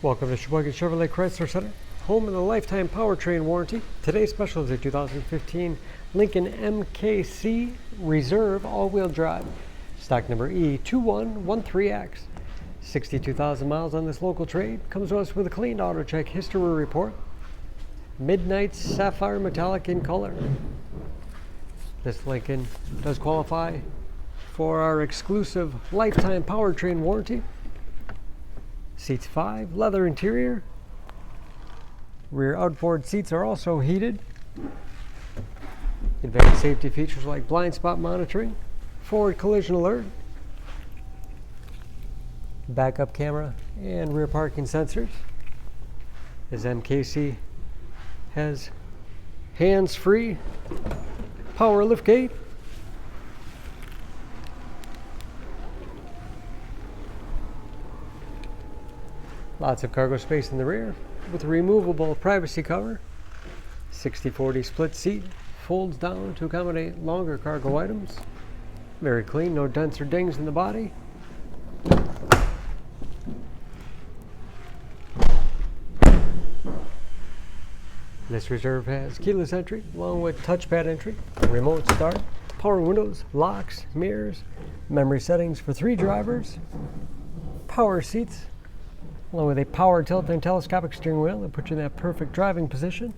Welcome to Sheboygan Chevrolet Chrysler Center, home of the lifetime powertrain warranty. Today's special is a 2015 Lincoln MKC Reserve all-wheel drive, stock number E2113X. 62,000 miles on this local trade. Comes to us with a clean auto check history report. Midnight Sapphire metallic in color. This Lincoln does qualify for our exclusive lifetime powertrain warranty. Seats 5, leather interior. Rear outboard seats are also heated. Advanced safety features like blind spot monitoring, forward collision alert, backup camera, and rear parking sensors. This MKC has hands-free power liftgate, lots of cargo space in the rear with a removable privacy cover. 60/40 split seat, folds down to accommodate longer cargo items. Very clean, no dents or dings in the body. This Reserve has keyless entry along with touchpad entry, remote start, power windows, locks, mirrors, memory settings for 3 drivers, power seats, along with a power tilt and telescopic steering wheel that puts you in that perfect driving position.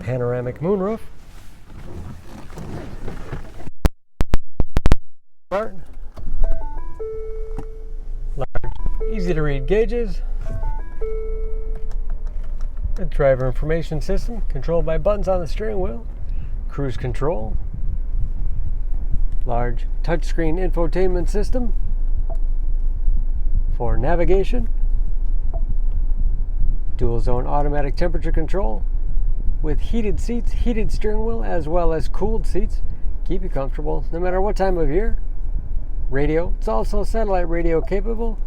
Panoramic moonroof. Large, easy to read gauges. A driver information system controlled by buttons on the steering wheel. Cruise control. Large touchscreen infotainment system for navigation. Dual zone automatic temperature control with heated seats, heated steering wheel, as well as cooled seats. Keep you comfortable no matter what time of year. Radio, it's also satellite radio capable.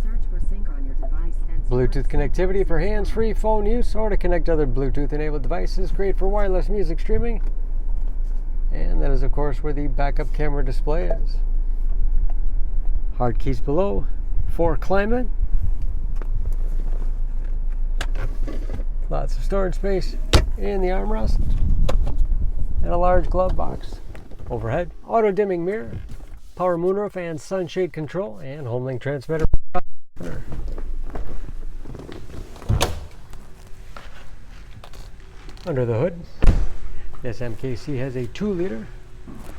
Search for sync on your device and Bluetooth connectivity for hands-free phone use or to connect other Bluetooth-enabled devices. Great for wireless music streaming. And that is, of course, where the backup camera display is. Hard keys below for climate. Lots of storage space in the armrest. And a large glove box. Overhead, auto-dimming mirror, power moonroof and sunshade control, and HomeLink transmitter. Under the hood, this MKC has a 2-liter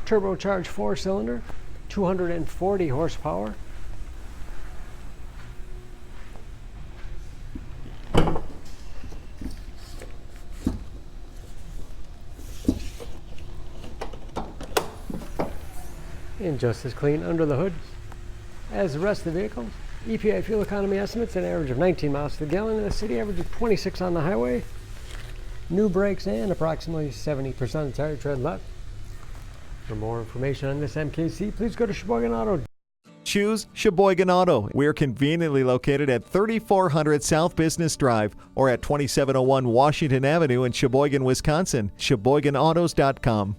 turbocharged 4-cylinder, 240 horsepower. And just as clean under the hood as the rest of the vehicle. EPA fuel economy estimates an average of 19 miles to the gallon in the city, average of 26 on the highway. New brakes and approximately 70% of the tire tread left. For more information on this MKC, please go to Sheboygan Auto. Choose Sheboygan Auto. We're conveniently located at 3400 South Business Drive or at 2701 Washington Avenue in Sheboygan, Wisconsin. SheboyganAutos.com.